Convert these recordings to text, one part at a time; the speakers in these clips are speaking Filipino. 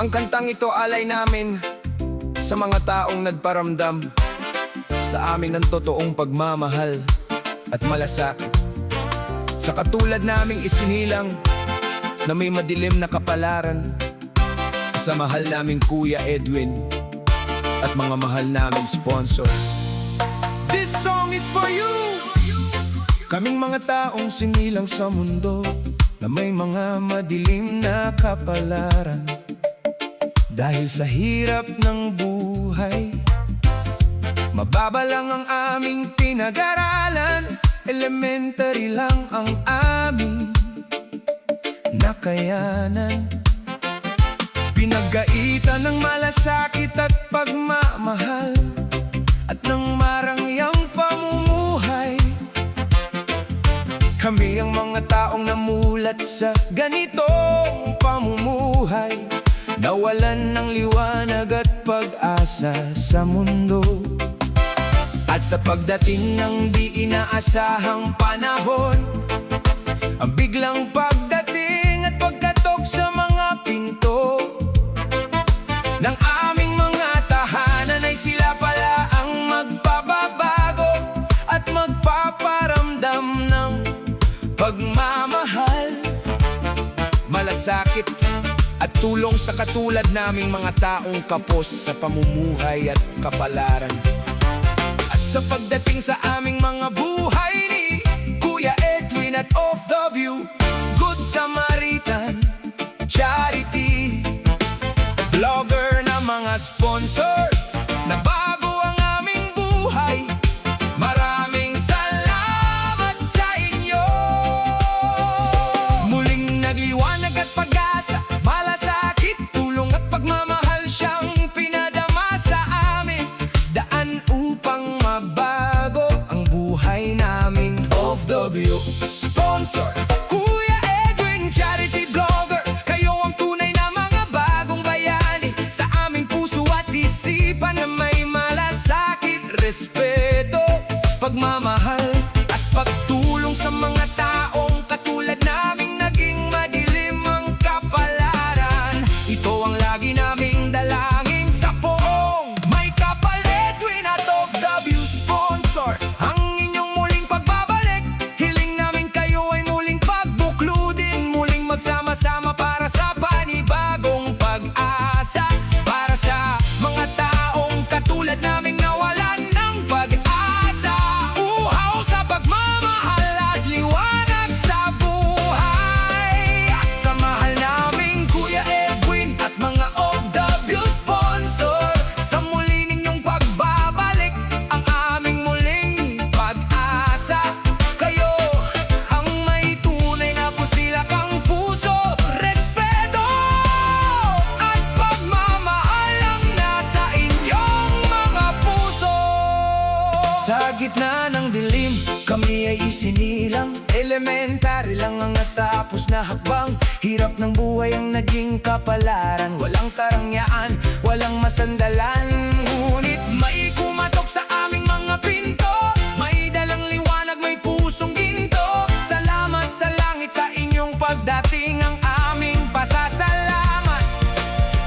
Ang kantang ito alay namin sa mga taong nagparamdam sa amin ng totoong pagmamahal at malasakit. Sa katulad naming isinilang na may madilim na kapalaran, sa mahal naming Kuya Edwin at mga mahal naming sponsor. This song is for you! Kaming mga taong sinilang sa mundo na may mga madilim na kapalaran. Dahil sa hirap ng buhay, mababa lang ang aming pinag-aralan. Elementary lang ang aming nakayanan. Pinagkaitan ng malasakit at pagmamahal at ng marangyang pamumuhay. Kami ang mga taong namulat sa ganitong pamumuhay, nawalan ng liwanag at pag-asa sa mundo. At sa pagdating ng di inaasahang panahon, ang biglang pagdating at pagkatok sa mga pinto ng aming mga tahanan, ay sila pala ang magpapabago at magpaparamdam ng pagmamahal, malasakit at tulong sa katulad naming mga taong kapos sa pamumuhay at kapalaran. At sa pagdating sa aming mga buhay ni Kuya Edwin at Off The View, Good Samaritan, charity, vlogger na mga sponsor, na bago ang aming buhay, maraming salamat sa inyo. Muling nagliwanag at pag-asa, malasakit, tulong at pagmamahal siyang pinadama sa amin, daan upang mabago ang buhay namin. Off The View sponsor, Kuya Edwin, charity vlogger, kayo ang tunay na mga bagong bayani sa aming puso at isipan, na may malasakit, respeto, pagmamahal at pagtulong sa mga taong katulad naming naging madilim ang kapalaran. Ito ang lagi naming dalangin sa poong may kapal. Edwin at Off The View sponsor, ang inyong muling pagbabalik. Hiling namin kayo ay muling pagbukludin, muling magsama-sama para sa panibagong pag-asa, para sa mga taong katulad naming nawalan ng pag-asa. Uhaw sa pagmamahal at liwanag sa buhay. At sa mahal naming Kuya Edwin at mga Off The View sponsor, sa muli ninyong pagbabalik, ang aming muling pag-asa. Kayo ang may tunay na pusilakang puso, respeto at pagmamahal ang nasa inyong mga puso. Sa gitna ng dilim, kami ay isinilang. Elementary lang ang natapos na hakbang. Hirap ng buhay ang naging kapalaran. Walang karangyaan, walang masandalan. Ngunit may kumatok sa aming mga pinto, may dalang liwanag, may pusong ginto. Salamat sa langit sa inyong pagdating, ang aming pasasalamat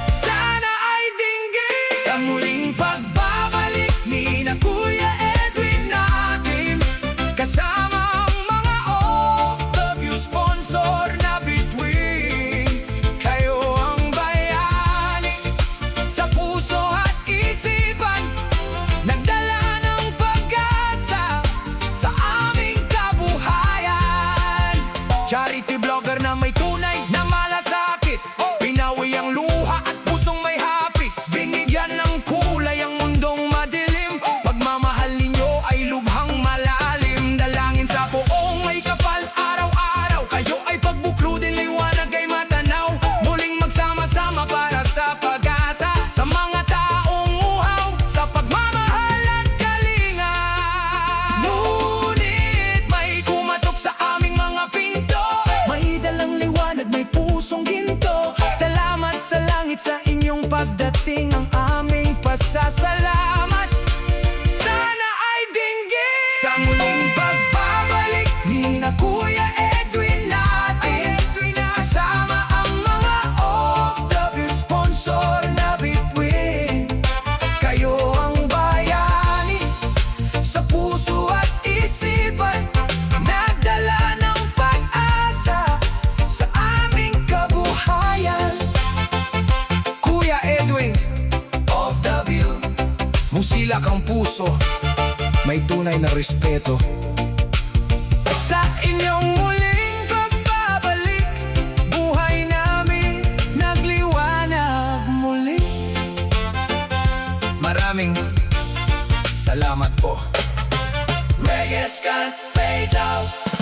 sana ay dinggin. Sa muling pagbabalik ni na Kuya Edwin natin, kasama ang mga Off The View sponsor, na bituin kayo ang bayani sa puso at isipan, nagdala ng pag-asa sa aming kabuhayan. Charity vlogger na may tunay na malasakit, pinawi ang luha at pusong may hapis, binigyan ng kulay ang mundong madilim. Pagmamahal ninyo ay lubhang malalim, dalangin sa poong may kapal. Araw-araw kayo ay pagbukludin, liwanag ay matanaw, muling magsama-sama para sa pag-asa, sa mga taong uhaw sa pagmamahal at kalinga. Ngunit may kumatok sa aming mga pinto, may dalang liwanag, may pusong ginto. Salamat sa langit sa inyong pagdating, ang aming pasasalamat sana ay dinggin. Sa muling pagbabalik ni na Kuya Edwin natin, kasama ang mga Off The View sponsor, Musilak ang puso, may tunay na respeto. Sa inyong muling pagbabalik, buhay namin nagliwanag muli. Maraming salamat po. Reggae can't fade out.